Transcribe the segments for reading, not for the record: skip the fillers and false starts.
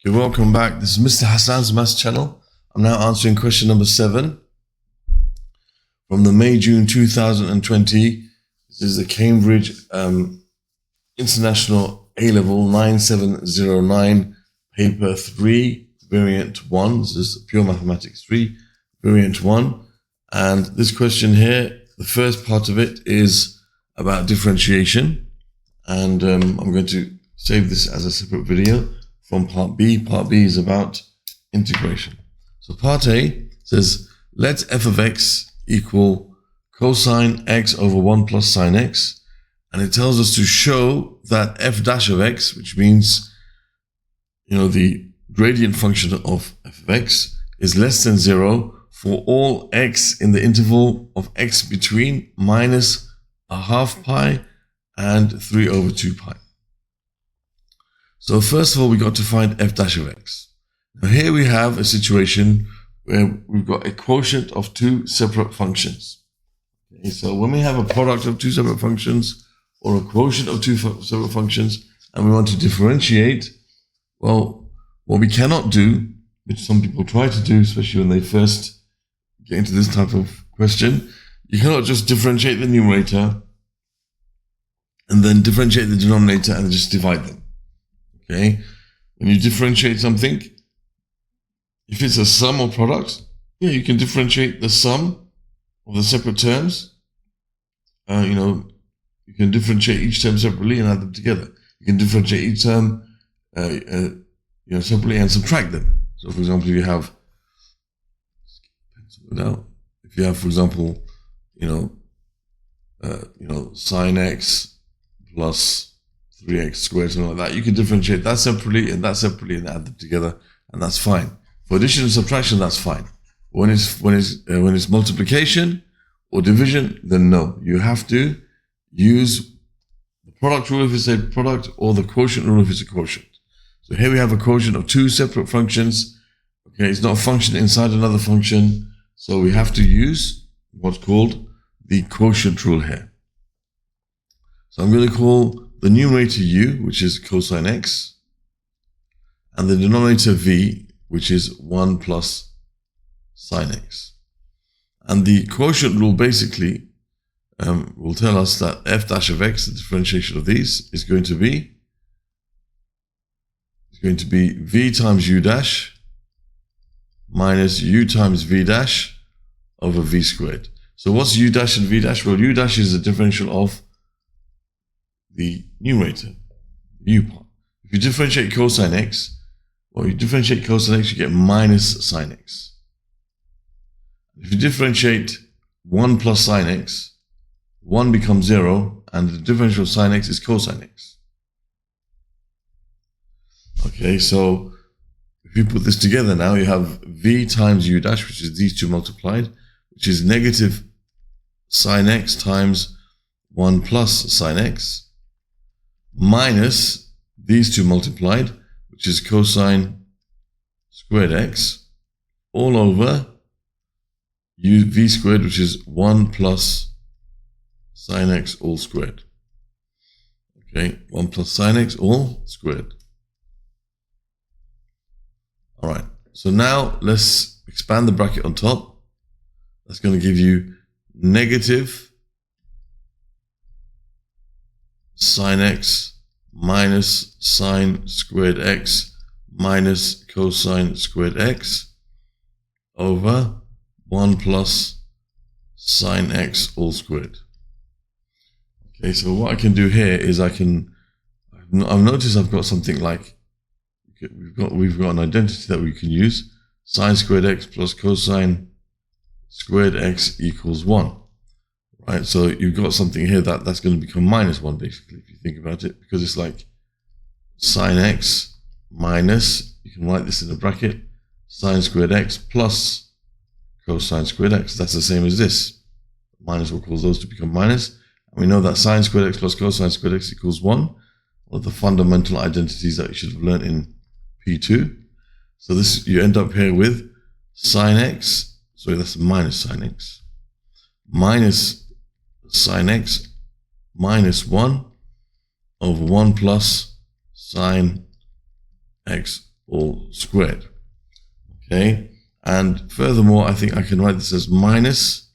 Okay, welcome back. This is Mr. Hassan's Maths channel. I'm now answering question number 7 from the May-June 2020. This is the Cambridge International A-Level 9709, paper 3, variant 1. This is pure mathematics 3, variant 1. And this question here, the first part of it is about differentiation. And I'm going to save this as a separate video from part B. Part B is about integration. So part A says, let f of x equal cosine x over 1 plus sine x. And it tells us to show that f dash of x, which means, the gradient function of f of x, is less than 0 for all x in the interval of x between minus a half pi and 3 over 2 pi. So first of all, we got to find f dash of x. Now here we have a situation where we've got a quotient of two separate functions. Okay, so when we have a product of two separate functions or a quotient of two separate functions and we want to differentiate, well, what we cannot do, which some people try to do, especially when they first get into this type of question, you cannot just differentiate the numerator and then differentiate the denominator and just divide them. Okay, when you differentiate something, if it's a sum or product, you can differentiate the sum of the separate terms. You can differentiate each term separately and add them together. You can differentiate each term, separately and subtract them. So, for example, if you have, for example, sine x plus 3x squared, something like that, you can differentiate that separately and add them together, and that's fine. For addition and subtraction, that's fine. When it's multiplication or division, then no. You have to use the product rule if it's a product, or the quotient rule if it's a quotient. So here we have a quotient of two separate functions. Okay, it's not a function inside another function, so we have to use what's called the quotient rule here. So I'm going to call the numerator u, which is cosine x, and the denominator v, which is 1 plus sine x. And the quotient rule basically will tell us that f dash of x, the differentiation of these, is going to be v times u dash minus u times v dash over v squared. So what's u dash and v dash? Well, u dash is the differential of the numerator, u part. If you differentiate cosine x, you get minus sine x. If you differentiate 1 plus sine x, 1 becomes 0, and the differential of sine x is cosine x. Okay, so if you put this together now, you have v times u dash, which is these two multiplied, which is negative sine x times 1 plus sine x, minus these two multiplied, which is cosine squared x, all over v squared, which is 1 plus sine x all squared. Okay, 1 plus sine x all squared. All right, so now let's expand the bracket on top. That's going to give you negative sine x minus sine squared x minus cosine squared x over 1 plus sine x all squared. Okay, so what I can do here is I've noticed I've got something like, we've got an identity that we can use, sine squared x plus cosine squared x equals 1. Right, so you've got something here that's going to become minus 1, basically, if you think about it, because it's like sine x minus, you can write this in a bracket, sine squared x plus cosine squared x. That's the same as this. Minus will cause those to become minus. And we know that sine squared x plus cosine squared x equals 1. One of the fundamental identities that you should have learned in P2. So this, you end up here with sine x, that's minus sine x, minus sine x minus 1 over 1 plus sine x all squared. Okay, and furthermore, I think I can write this as minus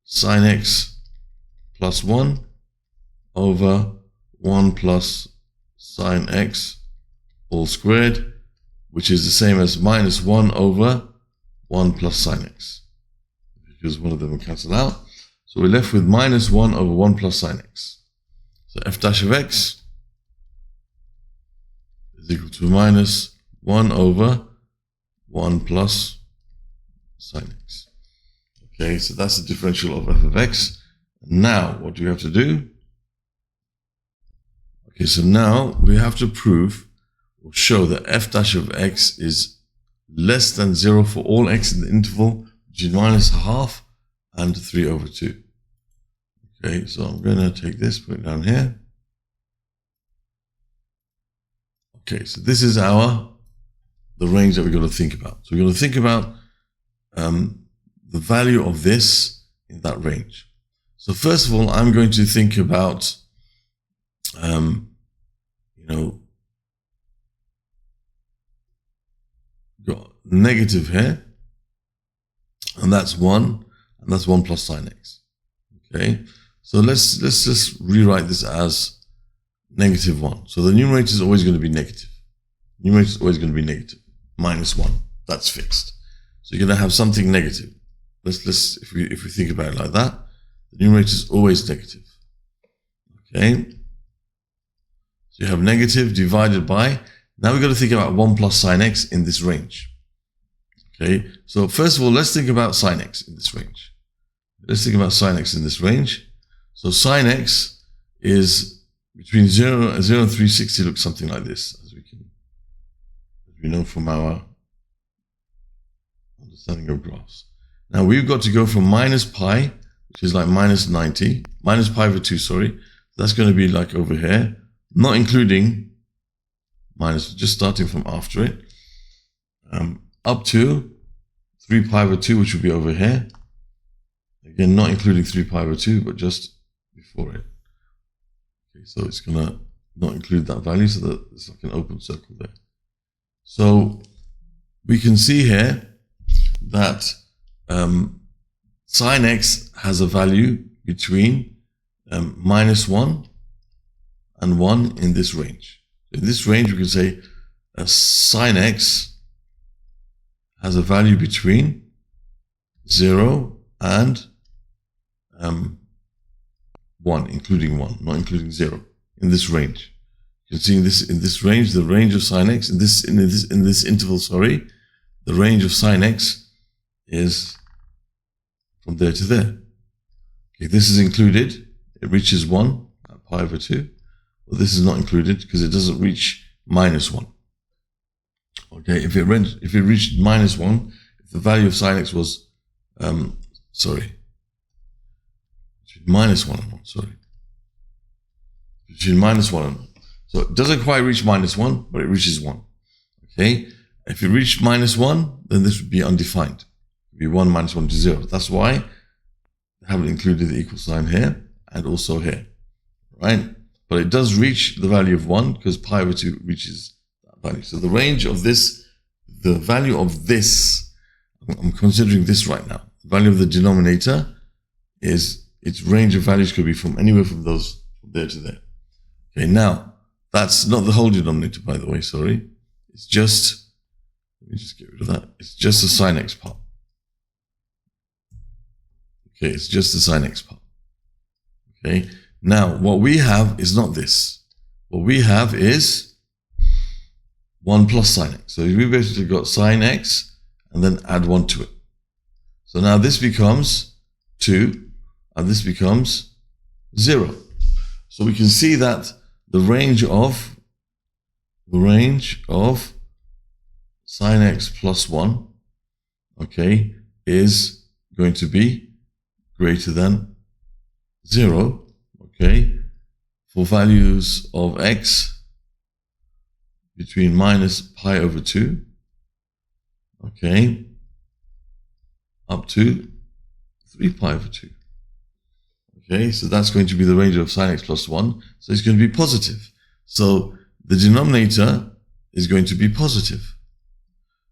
sine x plus 1 over 1 plus sine x all squared, which is the same as minus 1 over 1 plus sine x, because one of them will cancel out. So we're left with minus 1 over 1 plus sine x. So f dash of x is equal to minus 1 over 1 plus sine x. Okay, so that's the differential of f of x. Now, what do we have to do? Okay, so now we have to prove or show that f dash of x is less than 0 for all x in the interval between minus half and 3 over 2. Okay, so I'm going to take this, put it down here. Okay, so this is the range that we're going to think about. So we're going to think about the value of this in that range. So first of all, I'm going to think about, got negative here, and that's 1, and that's 1 plus sine x. Okay, so let's just rewrite this as negative 1. So the numerator is always going to be negative. Numerator is always going to be negative. Minus 1. That's fixed. So you're going to have something negative. If we think about it like that, the numerator is always negative. Okay. So you have negative divided by. Now we've got to think about 1 plus sine x in this range. Okay. So first of all, let's think about sine x in this range. Let's think about sine x in this range. So sine x is between 0 and 360, looks something like this, as we know from our understanding of graphs. Now we've got to go from minus pi, which is like minus 90, minus pi over 2, sorry. That's going to be like over here, not including minus, just starting from after it, up to 3 pi over 2, which will be over here. Again, not including 3 pi over 2, but just before it. Okay, so it's going to not include that value, so that it's like an open circle there. So we can see here that sine x has a value between minus 1 and 1 in this range. In this range, we can say sine x has a value between 0 and 1, including 1, not including 0, in this range. You can see in this range, the range of sine x, in this interval, sorry, the range of sine x is from there to there. Okay, this is included, it reaches 1 at pi over 2. Well, this is not included because it doesn't reach minus 1. Okay, if it reached minus 1, if the value of sine x was, minus 1 and 1, sorry. Between minus 1 and 1. So it doesn't quite reach minus 1, but it reaches 1. Okay? If it reached minus 1, then this would be undefined. It would be 1 minus 1 to 0. That's why I haven't included the equal sign here and also here. Right? But it does reach the value of 1 because pi over 2 reaches that value. So the range of this, the value of this, I'm considering this right now. The value of the denominator is, its range of values could be from anywhere from those, from there to there. Okay, now, that's not the whole denominator, by the way, sorry. It's just, let me just get rid of that. It's just the sine x part. Okay, it's just the sine x part. Okay, now what we have is not this. What we have is 1 plus sine x. So we basically got sine x and then add 1 to it. So now this becomes 2 and this becomes 0. So we can see that the range of sine x plus 1, okay, is going to be greater than 0, okay, for values of x between minus pi over 2, okay, up to 3 pi over 2. Okay, so that's going to be the range of sine x plus 1. So it's going to be positive. So the denominator is going to be positive.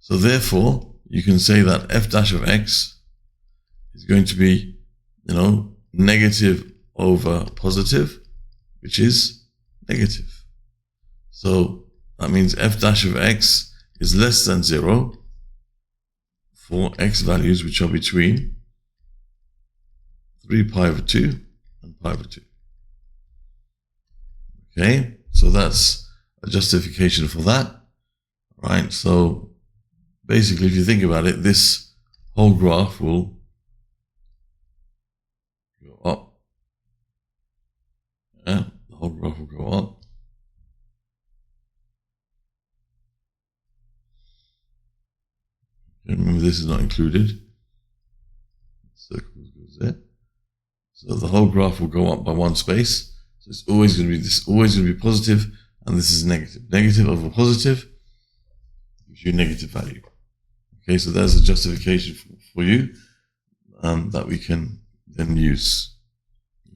So therefore, you can say that f dash of x is going to be, negative over positive, which is negative. So that means f dash of x is less than 0 for x values which are between 3 pi over 2 and pi over 2. Okay, so that's a justification for that. Right, so basically, if you think about it, this whole graph will go up. Yeah, the whole graph will go up. Remember, this is not included. Circle goes there. So the whole graph will go up by one space. So it's always going to be always going to be positive, and this is negative. Negative over positive gives you a negative value. Okay, so there's a justification for you that we can then use.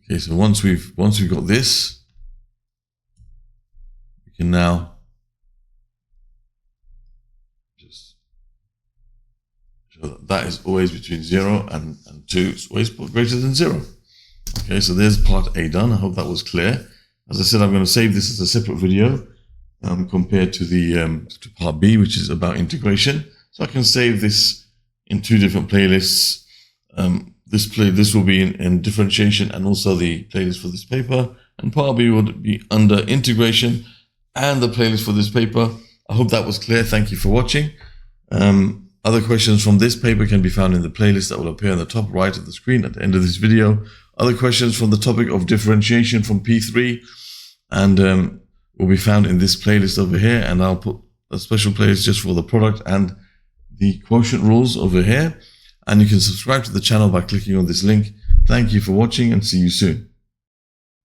Okay, so once we've got this, we can now just show that is always between 0 and 2. It's always greater than 0. Okay, so there's part A done. I hope that was clear. As I said, I'm going to save this as a separate video compared to the to part B, which is about integration. So I can save this in 2 different playlists. This will be in differentiation and also the playlist for this paper. And part B would be under integration and the playlist for this paper. I hope that was clear. Thank you for watching. Other questions from this paper can be found in the playlist that will appear in the top right of the screen at the end of this video. Other questions from the topic of differentiation from P3 and will be found in this playlist over here. And I'll put a special playlist just for the product and the quotient rules over here. And you can subscribe to the channel by clicking on this link. Thank you for watching and see you soon.